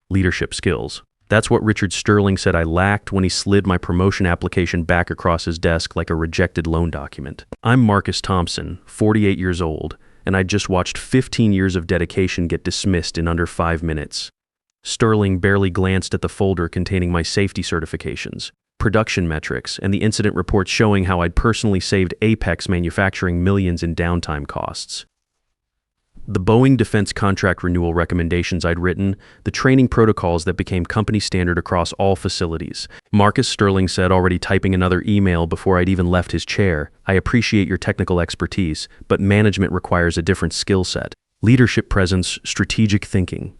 leadership skills. That's what Richard Sterling said I lacked when he slid my promotion application back across his desk like a rejected loan document. I'm Marcus Thompson, 48 years old, and I just watched 15 years of dedication get dismissed in under 5 minutes. Sterling barely glanced at the folder containing my safety certifications, production metrics, and the incident reports showing how I'd personally saved Apex Manufacturing millions in downtime costs. The Boeing defense contract renewal recommendations I'd written, the training protocols that became company standard across all facilities. Marcus, Sterling said, already typing another email before I'd even left his chair. I appreciate your technical expertise, but management requires a different skill set. Leadership presence, strategic thinking.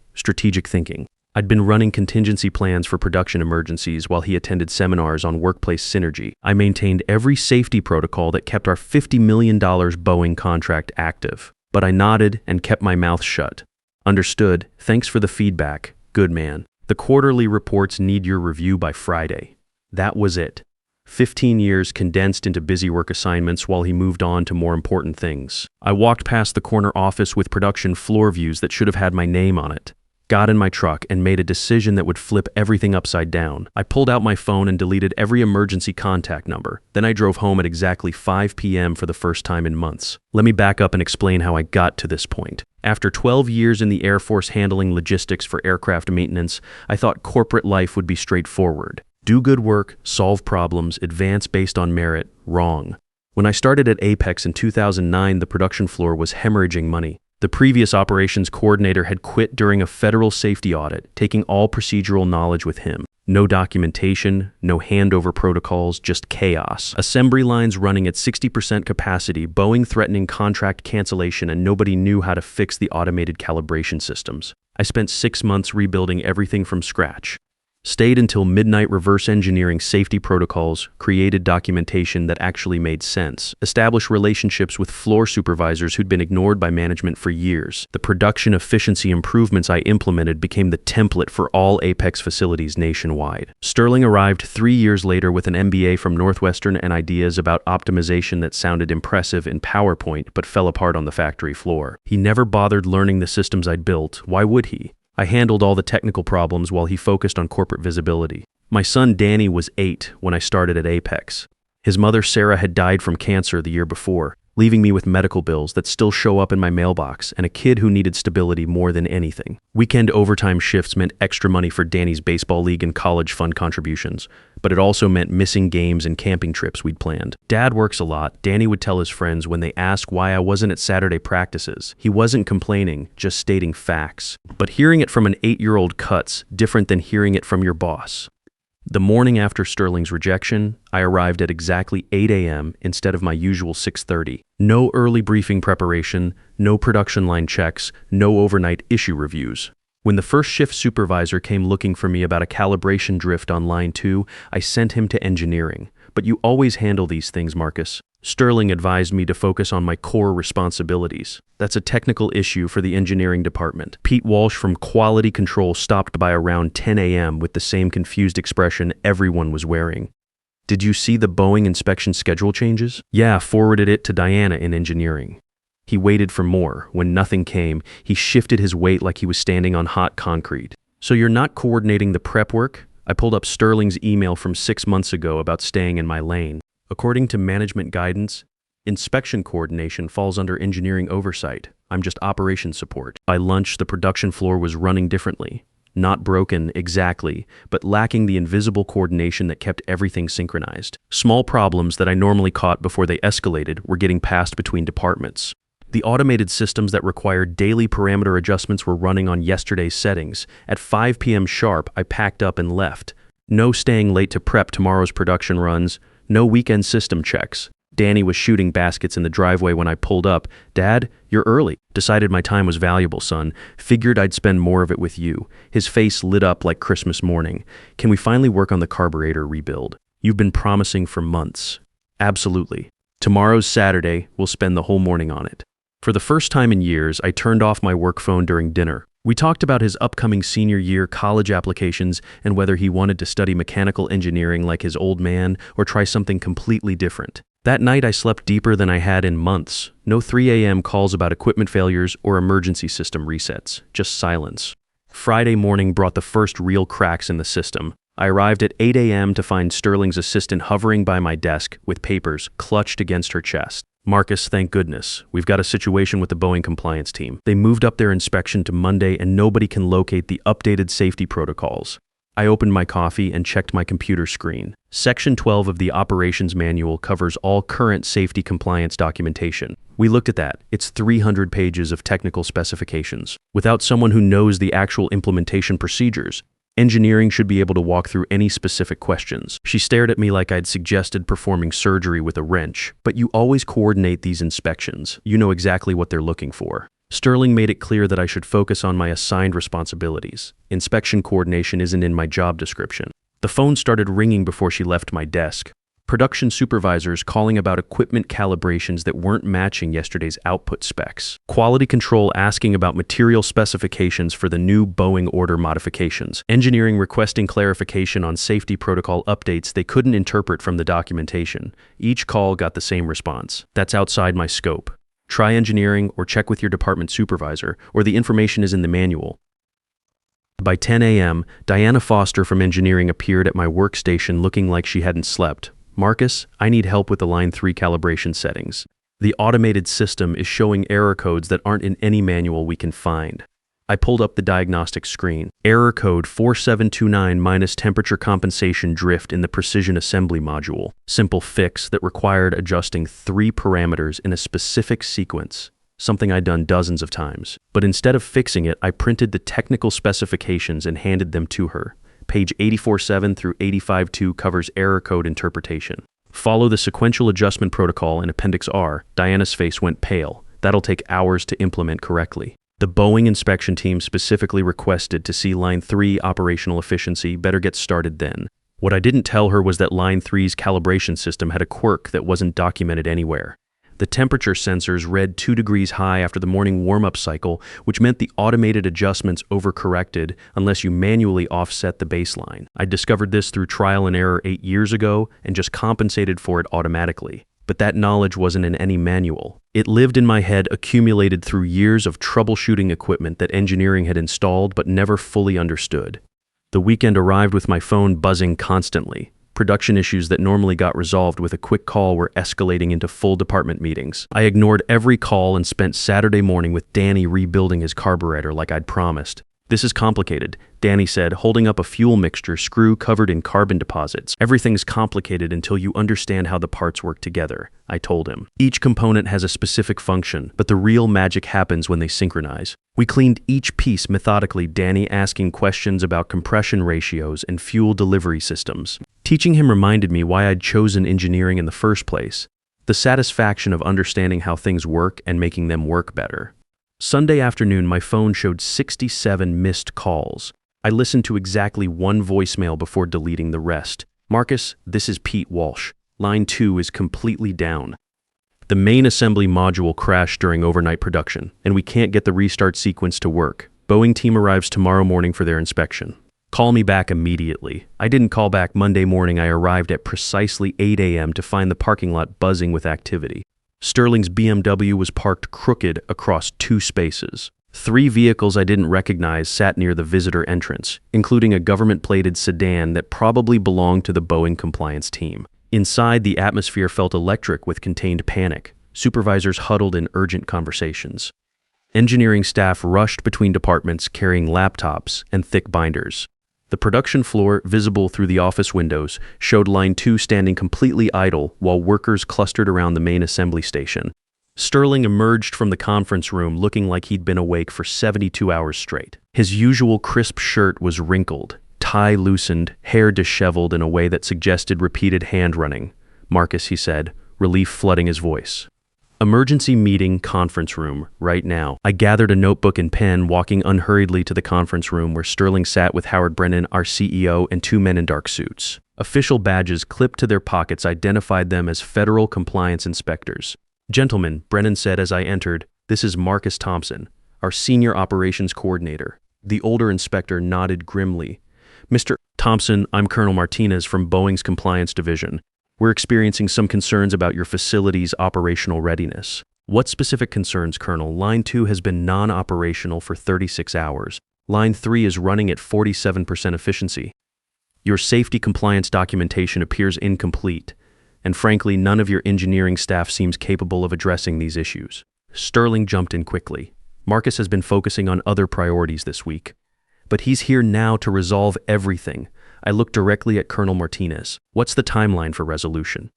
I'd been running contingency plans for production emergencies while he attended seminars on workplace synergy. I maintained every safety protocol that kept our $50 million Boeing contract active. But I nodded and kept my mouth shut. Understood. Thanks for the feedback. Good man. The quarterly reports need your review by Friday. That was it. 15 years condensed into busy work assignments while he moved on to more important things. I walked past the corner office with production floor views that should have had my name on it. Got in my truck and made a decision that would flip everything upside down. I pulled out my phone and deleted every emergency contact number. Then I drove home at exactly 5 p.m. for the first time in months. Let me back up and explain how I got to this point. After 12 years in the Air Force handling logistics for aircraft maintenance, I thought corporate life would be straightforward. Do good work, solve problems, advance based on merit. Wrong. When I started at Apex in 2009, the production floor was hemorrhaging money. The previous operations coordinator had quit during a federal safety audit, taking all procedural knowledge with him. No documentation, no handover protocols, just chaos. Assembly lines running at 60% capacity, Boeing threatening contract cancellation, and nobody knew how to fix the automated calibration systems. I spent 6 months rebuilding everything from scratch. Stayed until midnight reverse engineering safety protocols, created documentation that actually made sense, established relationships with floor supervisors who'd been ignored by management for years. The production efficiency improvements I implemented became the template for all Apex facilities nationwide. Sterling arrived 3 years later with an MBA from Northwestern and ideas about optimization that sounded impressive in PowerPoint but fell apart on the factory floor. He never bothered learning the systems I'd built. Why would he? I handled all the technical problems while he focused on corporate visibility. My son Danny was 8 when I started at Apex. His mother Sarah had died from cancer the year before, leaving me with medical bills that still show up in my mailbox and a kid who needed stability more than anything. Weekend overtime shifts meant extra money for Danny's baseball league and college fund contributions, but it also meant missing games and camping trips we'd planned. Dad works a lot, Danny would tell his friends when they asked why I wasn't at Saturday practices. He wasn't complaining, just stating facts. But hearing it from an 8-year-old cuts different than hearing it from your boss. The morning after Sterling's rejection, I arrived at exactly 8 a.m. instead of my usual 6:30. No early briefing preparation, no production line checks, no overnight issue reviews. When the first shift supervisor came looking for me about a calibration drift on line 2, I sent him to engineering. But you always handle these things, Marcus. Sterling advised me to focus on my core responsibilities. That's a technical issue for the engineering department. Pete Walsh from Quality Control stopped by around 10 a.m. with the same confused expression everyone was wearing. Did you see the Boeing inspection schedule changes? Yeah, forwarded it to Diana in engineering. He waited for more. When nothing came, he shifted his weight like he was standing on hot concrete. So you're not coordinating the prep work? I pulled up Sterling's email from 6 months ago about staying in my lane. According to management guidance, inspection coordination falls under engineering oversight. I'm just operations support. By lunch, the production floor was running differently. Not broken, exactly, but lacking the invisible coordination that kept everything synchronized. Small problems that I normally caught before they escalated were getting passed between departments. The automated systems that required daily parameter adjustments were running on yesterday's settings. At 5 p.m. sharp, I packed up and left. No staying late to prep tomorrow's production runs. No weekend system checks. Danny was shooting baskets in the driveway when I pulled up. Dad, you're early. Decided my time was valuable, son. Figured I'd spend more of it with you. His face lit up like Christmas morning. Can we finally work on the carburetor rebuild? You've been promising for months. Absolutely. Tomorrow's Saturday. We'll spend the whole morning on it. For the first time in years, I turned off my work phone during dinner. We talked about his upcoming senior year college applications and whether he wanted to study mechanical engineering like his old man or try something completely different. That night I slept deeper than I had in months. No 3 a.m. calls about equipment failures or emergency system resets, just silence. Friday morning brought the first real cracks in the system. I arrived at 8 a.m. to find Sterling's assistant hovering by my desk with papers clutched against her chest. Marcus, thank goodness. We've got a situation with the Boeing compliance team. They moved up their inspection to Monday and nobody can locate the updated safety protocols. I opened my coffee and checked my computer screen. Section 12 of the operations manual covers all current safety compliance documentation. We looked at that. It's 300 pages of technical specifications. Without someone who knows the actual implementation procedures, engineering should be able to walk through any specific questions. She stared at me like I'd suggested performing surgery with a wrench. But you always coordinate these inspections. You know exactly what they're looking for. Sterling made it clear that I should focus on my assigned responsibilities. Inspection coordination isn't in my job description. The phone started ringing before she left my desk. Production supervisors calling about equipment calibrations that weren't matching yesterday's output specs. Quality control asking about material specifications for the new Boeing order modifications. Engineering requesting clarification on safety protocol updates they couldn't interpret from the documentation. Each call got the same response. That's outside my scope. Try engineering or check with your department supervisor, or the information is in the manual. By 10 a.m., Diana Foster from engineering appeared at my workstation looking like she hadn't slept. Marcus, I need help with the Line 3 calibration settings. The automated system is showing error codes that aren't in any manual we can find. I pulled up the diagnostic screen. Error code 4729 minus temperature compensation drift in the precision assembly module. Simple fix that required adjusting 3 parameters in a specific sequence, something I'd done dozens of times. But instead of fixing it, I printed the technical specifications and handed them to her. Page 84.7 through 85.2 covers error code interpretation. Follow the sequential adjustment protocol in Appendix R. Diana's face went pale. That'll take hours to implement correctly. The Boeing inspection team specifically requested to see Line 3 operational efficiency. Better get started then. What I didn't tell her was that Line 3's calibration system had a quirk that wasn't documented anywhere. The temperature sensors read 2 degrees high after the morning warm-up cycle, which meant the automated adjustments overcorrected unless you manually offset the baseline. I discovered this through trial and error 8 years ago and just compensated for it automatically. But that knowledge wasn't in any manual. It lived in my head, accumulated through years of troubleshooting equipment that engineering had installed but never fully understood. The weekend arrived with my phone buzzing constantly. Production issues that normally got resolved with a quick call were escalating into full department meetings. I ignored every call and spent Saturday morning with Danny rebuilding his carburetor like I'd promised. This is complicated, Danny said, holding up a fuel mixture screw covered in carbon deposits. Everything's complicated until you understand how the parts work together, I told him. Each component has a specific function, but the real magic happens when they synchronize. We cleaned each piece methodically, Danny asking questions about compression ratios and fuel delivery systems. Teaching him reminded me why I'd chosen engineering in the first place. The satisfaction of understanding how things work and making them work better. Sunday afternoon, my phone showed 67 missed calls. I listened to exactly one voicemail before deleting the rest. Marcus, this is Pete Walsh. Line 2 is completely down. The main assembly module crashed during overnight production, and we can't get the restart sequence to work. Boeing team arrives tomorrow morning for their inspection. Call me back immediately. I didn't call back Monday morning. I arrived at precisely 8 a.m. to find the parking lot buzzing with activity. Sterling's BMW was parked crooked across 2 spaces. 3 vehicles I didn't recognize sat near the visitor entrance, including a government-plated sedan that probably belonged to the Boeing compliance team. Inside, the atmosphere felt electric with contained panic. Supervisors huddled in urgent conversations. Engineering staff rushed between departments carrying laptops and thick binders. The production floor, visible through the office windows, showed Line 2 standing completely idle while workers clustered around the main assembly station. Sterling emerged from the conference room looking like he'd been awake for 72 hours straight. His usual crisp shirt was wrinkled, tie loosened, hair disheveled in a way that suggested repeated hand-running. Marcus, he said, relief flooding his voice. Emergency meeting, conference room, right now. I gathered a notebook and pen, walking unhurriedly to the conference room where Sterling sat with Howard Brennan, our CEO, and 2 men in dark suits. Official badges clipped to their pockets identified them as federal compliance inspectors. Gentlemen, Brennan said as I entered, this is Marcus Thompson, our senior operations coordinator. The older inspector nodded grimly. Mr. Thompson, I'm Colonel Martinez from Boeing's compliance division. We're experiencing some concerns about your facility's operational readiness. What specific concerns, Colonel? Line 2 has been non-operational for 36 hours. Line 3 is running at 47% efficiency. Your safety compliance documentation appears incomplete, and frankly, none of your engineering staff seems capable of addressing these issues. Sterling jumped in quickly. Marcus has been focusing on other priorities this week. But he's here now to resolve everything. I looked directly at Colonel Martinez. What's the timeline for resolution?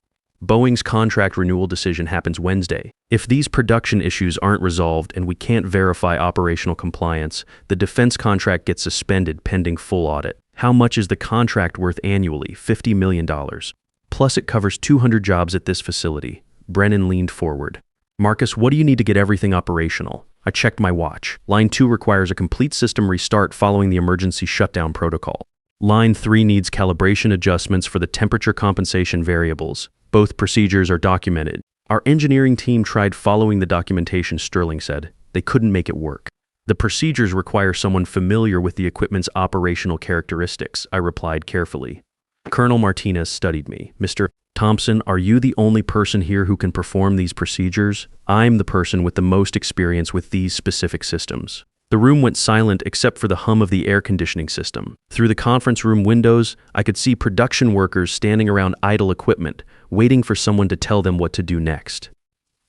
Boeing's contract renewal decision happens Wednesday. If these production issues aren't resolved and we can't verify operational compliance, the defense contract gets suspended pending full audit. How much is the contract worth annually? $50 million. Plus it covers 200 jobs at this facility. Brennan leaned forward. Marcus, what do you need to get everything operational? I checked my watch. Line 2 requires a complete system restart following the emergency shutdown protocol. Line 3 needs calibration adjustments for the temperature compensation variables. Both procedures are documented. Our engineering team tried following the documentation, Sterling said. They couldn't make it work. The procedures require someone familiar with the equipment's operational characteristics, I replied carefully. Colonel Martinez studied me. Mr. Thompson, are you the only person here who can perform these procedures? I'm the person with the most experience with these specific systems. The room went silent except for the hum of the air conditioning system. Through the conference room windows, I could see production workers standing around idle equipment, waiting for someone to tell them what to do next.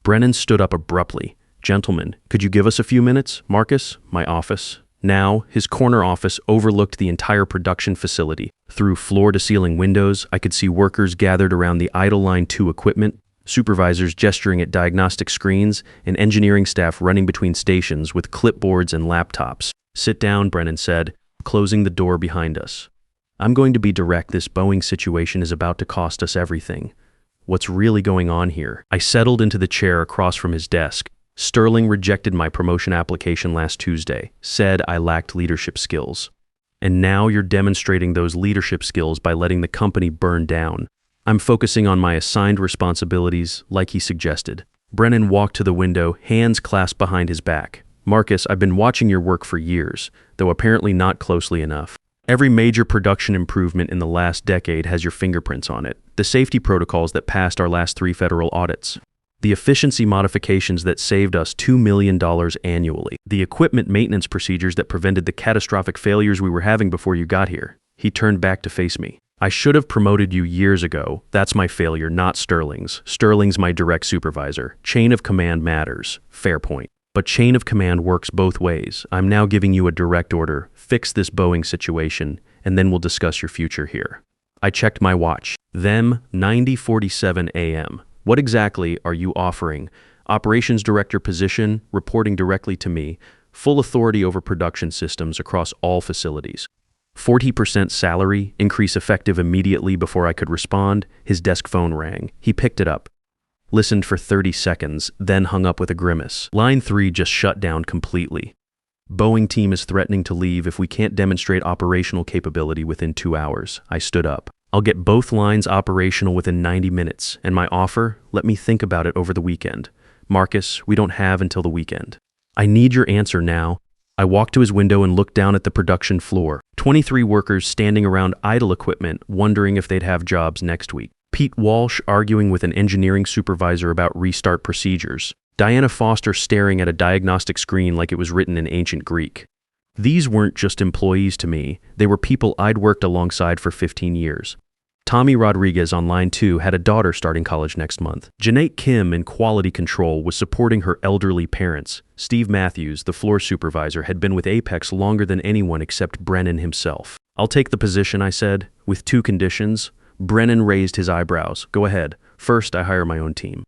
Brennan stood up abruptly. Gentlemen, could you give us a few minutes? Marcus, my office. Now, his corner office overlooked the entire production facility. Through floor-to-ceiling windows, I could see workers gathered around the idle Line 2 equipment, supervisors gesturing at diagnostic screens, and engineering staff running between stations with clipboards and laptops. Sit down, Brennan said, closing the door behind us. I'm going to be direct. This Boeing situation is about to cost us everything. What's really going on here? I settled into the chair across from his desk. Sterling rejected my promotion application last Tuesday, said I lacked leadership skills. And now you're demonstrating those leadership skills by letting the company burn down. I'm focusing on my assigned responsibilities, like he suggested. Brennan walked to the window, hands clasped behind his back. Marcus, I've been watching your work for years, though apparently not closely enough. Every major production improvement in the last decade has your fingerprints on it. The safety protocols that passed our last 3 federal audits. The efficiency modifications that saved us $2 million annually. The equipment maintenance procedures that prevented the catastrophic failures we were having before you got here. He turned back to face me. I should have promoted you years ago. That's my failure, not Sterling's. Sterling's my direct supervisor. Chain of command matters. Fair point. But chain of command works both ways. I'm now giving you a direct order. Fix this Boeing situation, and then we'll discuss your future here. I checked my watch. Them, 9:47 a.m. What exactly are you offering? Operations director position, reporting directly to me, full authority over production systems across all facilities. 40% salary, increase effective immediately. Before I could respond, his desk phone rang. He picked it up, listened for 30 seconds, then hung up with a grimace. Line 3 just shut down completely. Boeing team is threatening to leave if we can't demonstrate operational capability within 2 hours. I stood up. I'll get both lines operational within 90 minutes, and my offer, let me think about it over the weekend. Marcus, we don't have until the weekend. I need your answer now. I walked to his window and looked down at the production floor. 23 workers standing around idle equipment, wondering if they'd have jobs next week. Pete Walsh arguing with an engineering supervisor about restart procedures. Diana Foster staring at a diagnostic screen like it was written in ancient Greek. These weren't just employees to me, they were people I'd worked alongside for 15 years. Tommy Rodriguez on line 2 had a daughter starting college next month. Janae Kim in quality control was supporting her elderly parents. Steve Matthews, the floor supervisor, had been with Apex longer than anyone except Brennan himself. I'll take the position, I said, with 2 conditions. Brennan raised his eyebrows. Go ahead. First, I hire my own team.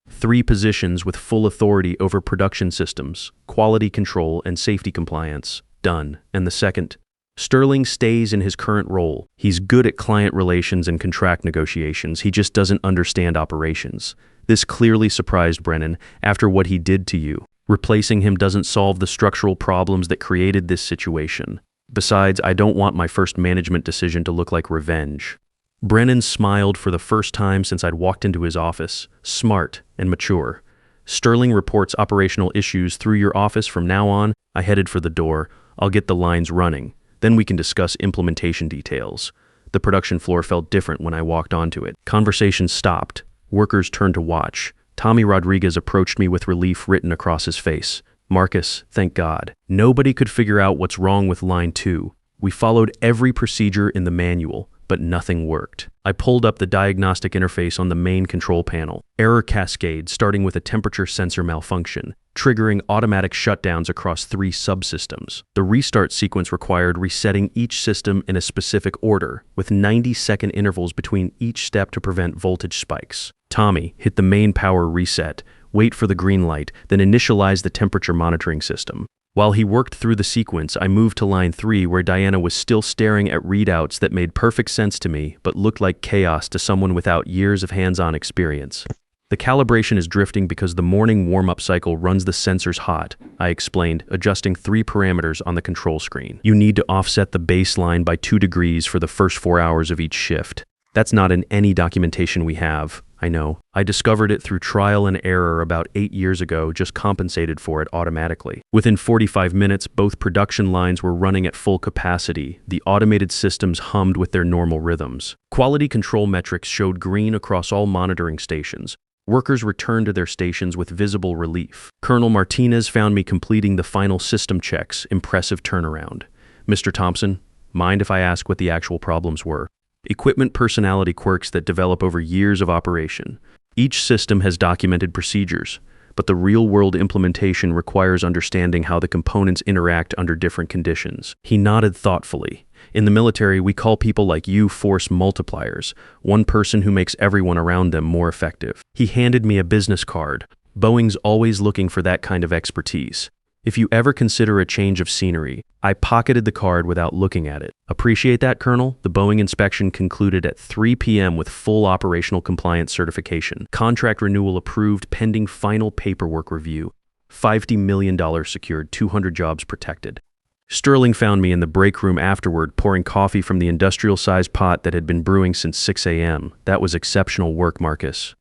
3 positions with full authority over production systems, quality control, and safety compliance. Done. And the second, Sterling stays in his current role. He's good at client relations and contract negotiations. He just doesn't understand operations. This clearly surprised Brennan after what he did to you. Replacing him doesn't solve the structural problems that created this situation. Besides, I don't want my first management decision to look like revenge. Brennan smiled for the first time since I'd walked into his office, smart and mature. Sterling reports operational issues through your office from now on. I headed for the door. I'll get the lines running. Then we can discuss implementation details. The production floor felt different when I walked onto it. Conversations stopped. Workers turned to watch. Tommy Rodriguez approached me with relief written across his face. Marcus, thank God. Nobody could figure out what's wrong with line 2. We followed every procedure in the manual, but nothing worked. I pulled up the diagnostic interface on the main control panel. Error cascade starting with a temperature sensor malfunction, triggering automatic shutdowns across 3 subsystems. The restart sequence required resetting each system in a specific order, with 90-second intervals between each step to prevent voltage spikes. Tommy hit the main power reset, wait for the green light, then initialize the temperature monitoring system. While he worked through the sequence, I moved to line 3 where Diana was still staring at readouts that made perfect sense to me but looked like chaos to someone without years of hands-on experience. The calibration is drifting because the morning warm-up cycle runs the sensors hot, I explained, adjusting 3 parameters on the control screen. You need to offset the baseline by 2 degrees for the first 4 hours of each shift. That's not in any documentation we have. I know. I discovered it through trial and error about 8 years ago, just compensated for it automatically. Within 45 minutes, both production lines were running at full capacity. The automated systems hummed with their normal rhythms. Quality control metrics showed green across all monitoring stations. Workers returned to their stations with visible relief. Colonel Martinez found me completing the final system checks. Impressive turnaround. Mr. Thompson, mind if I ask what the actual problems were? Equipment personality quirks that develop over years of operation. Each system has documented procedures, but the real-world implementation requires understanding how the components interact under different conditions. He nodded thoughtfully. In the military, we call people like you force multipliers, one person who makes everyone around them more effective. He handed me a business card. Boeing's always looking for that kind of expertise. If you ever consider a change of scenery, I pocketed the card without looking at it. Appreciate that, Colonel? The Boeing inspection concluded at 3 p.m. with full operational compliance certification. Contract renewal approved pending final paperwork review. $50 million secured, 200 jobs protected. Sterling found me in the break room afterward, pouring coffee from the industrial-sized pot that had been brewing since 6 a.m. That was exceptional work, Marcus.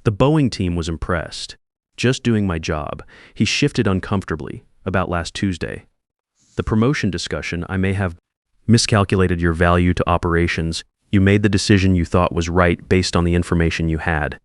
The Boeing team was impressed. Just doing my job. He shifted uncomfortably. About last Tuesday. The promotion discussion, I may have miscalculated your value to operations. You made the decision you thought was right based on the information you had.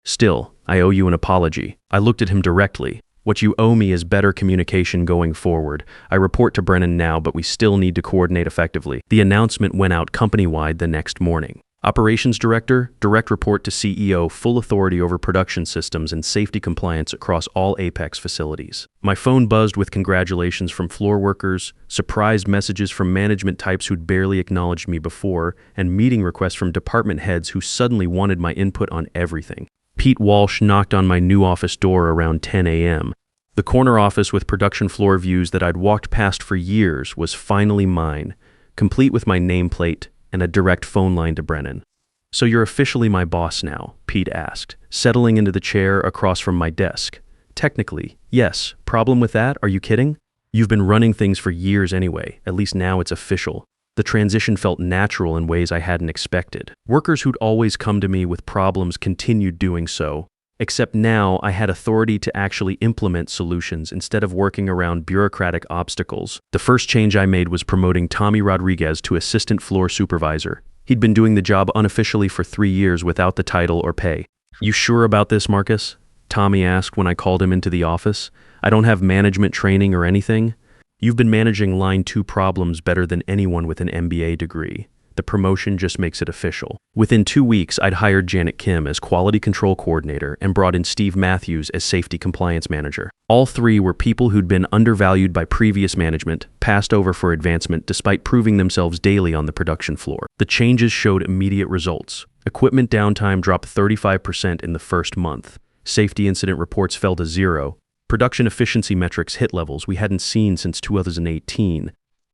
Still, I owe you an apology. I looked at him directly. What you owe me is better communication going forward. I report to Brennan now, but we still need to coordinate effectively. The announcement went out company-wide the next morning. Operations Director, direct report to CEO, full authority over production systems and safety compliance across all Apex facilities. My phone buzzed with congratulations from floor workers, surprised messages from management types who'd barely acknowledged me before, and meeting requests from department heads who suddenly wanted my input on everything. Pete Walsh knocked on my new office door around 10 a.m. The corner office with production floor views that I'd walked past for years was finally mine, complete with my nameplate and a direct phone line to Brennan. So you're officially my boss now, Pete asked, settling into the chair across from my desk. Technically, yes. Problem with that? Are you kidding? You've been running things for years anyway. At least now it's official. The transition felt natural in ways I hadn't expected. Workers who'd always come to me with problems continued doing so, except now I had authority to actually implement solutions instead of working around bureaucratic obstacles. The first change I made was promoting Tommy Rodriguez to assistant floor supervisor. He'd been doing the job unofficially for 3 years without the title or pay. You sure about this, Marcus? Tommy asked when I called him into the office. I don't have management training or anything. You've been managing line 2 problems better than anyone with an MBA degree. The promotion just makes it official. Within 2 weeks, I'd hired Janet Kim as Quality Control Coordinator and brought in Steve Matthews as Safety Compliance Manager. All 3 were people who'd been undervalued by previous management, passed over for advancement despite proving themselves daily on the production floor. The changes showed immediate results. Equipment downtime dropped 35% in the first month. Safety incident reports fell to 0. Production efficiency metrics hit levels we hadn't seen since 2018.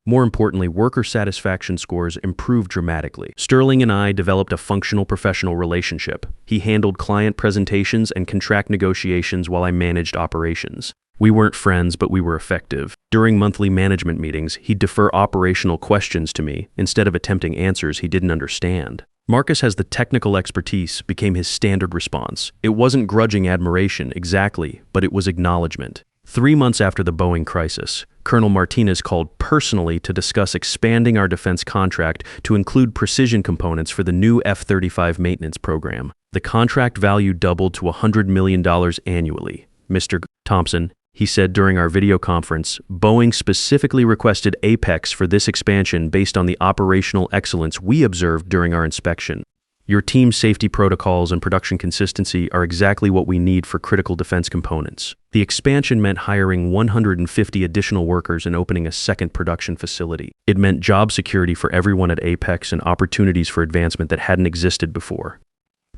More importantly, worker satisfaction scores improved dramatically. Sterling and I developed a functional professional relationship. He handled client presentations and contract negotiations while I managed operations. We weren't friends, but we were effective. During monthly management meetings, he'd defer operational questions to me instead of attempting answers he didn't understand. Marcus has the technical expertise became his standard response. It wasn't grudging admiration, exactly, but it was acknowledgement. 3 months after the Boeing crisis, Colonel Martinez called personally to discuss expanding our defense contract to include precision components for the new F-35 maintenance program. The contract value doubled to $100 million annually. Mr. Thompson, He said during our video conference, Boeing specifically requested Apex for this expansion based on the operational excellence we observed during our inspection. Your team's safety protocols and production consistency are exactly what we need for critical defense components. The expansion meant hiring 150 additional workers and opening a second production facility. It meant job security for everyone at Apex and opportunities for advancement that hadn't existed before.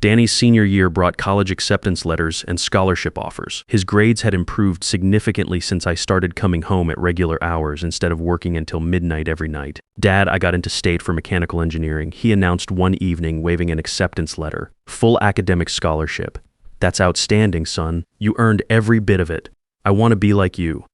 Danny's senior year brought college acceptance letters and scholarship offers. His grades had improved significantly since I started coming home at regular hours instead of working until midnight every night. Dad, I got into state for mechanical engineering. He announced one evening, waving an acceptance letter. Full academic scholarship. That's outstanding, son. You earned every bit of it. I want to be like you.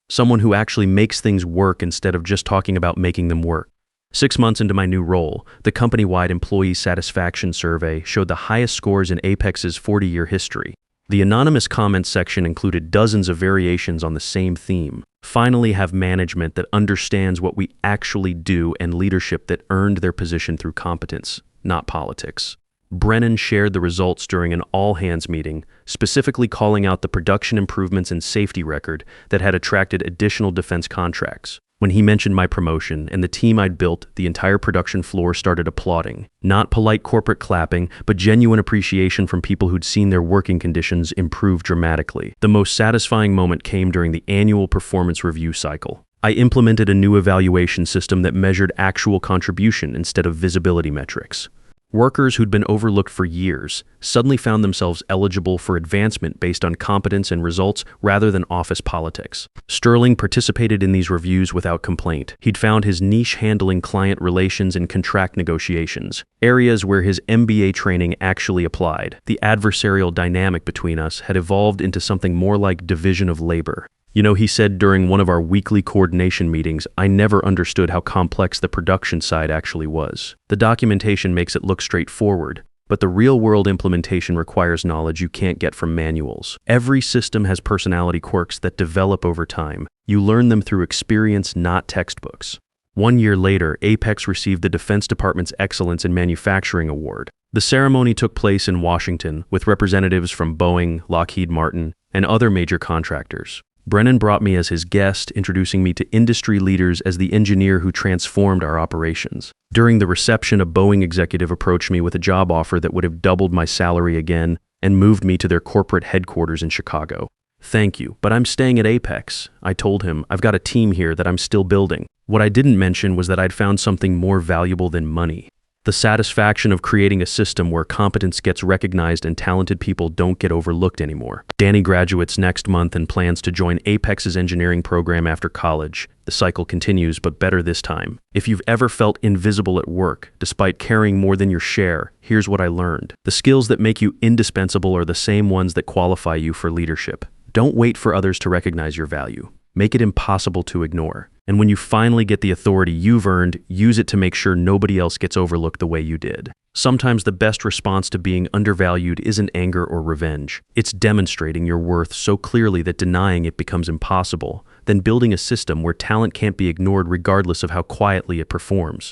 Someone who actually makes things work instead of just talking about making them work. 6 months into my new role, the company-wide employee satisfaction survey showed the highest scores in Apex's 40-year history. The anonymous comments section included dozens of variations on the same theme. Finally have management that understands what we actually do and leadership that earned their position through competence, not politics. Brennan shared the results during an all-hands meeting, specifically calling out the production improvements and safety record that had attracted additional defense contracts. When he mentioned my promotion and the team I'd built, the entire production floor started applauding. Not polite corporate clapping, but genuine appreciation from people who'd seen their working conditions improve dramatically. The most satisfying moment came during the annual performance review cycle. I implemented a new evaluation system that measured actual contribution instead of visibility metrics. Workers who'd been overlooked for years suddenly found themselves eligible for advancement based on competence and results rather than office politics. Sterling participated in these reviews without complaint. He'd found his niche handling client relations and contract negotiations, areas where his MBA training actually applied. The adversarial dynamic between us had evolved into something more like division of labor. You know, he said during one of our weekly coordination meetings, I never understood how complex the production side actually was. The documentation makes it look straightforward, but the real-world implementation requires knowledge you can't get from manuals. Every system has personality quirks that develop over time. You learn them through experience, not textbooks. 1 year later, Apex received the Defense Department's Excellence in Manufacturing Award. The ceremony took place in Washington with representatives from Boeing, Lockheed Martin, and other major contractors. Brennan brought me as his guest, introducing me to industry leaders as the engineer who transformed our operations. During the reception, a Boeing executive approached me with a job offer that would have doubled my salary again and moved me to their corporate headquarters in Chicago. Thank you, but I'm staying at Apex. I told him, I've got a team here that I'm still building. What I didn't mention was that I'd found something more valuable than money. The satisfaction of creating a system where competence gets recognized and talented people don't get overlooked anymore. Danny graduates next month and plans to join Apex's engineering program after college. The cycle continues, but better this time. If you've ever felt invisible at work, despite carrying more than your share, here's what I learned. The skills that make you indispensable are the same ones that qualify you for leadership. Don't wait for others to recognize your value. Make it impossible to ignore. And when you finally get the authority you've earned, use it to make sure nobody else gets overlooked the way you did. Sometimes the best response to being undervalued isn't anger or revenge. It's demonstrating your worth so clearly that denying it becomes impossible, then building a system where talent can't be ignored regardless of how quietly it performs.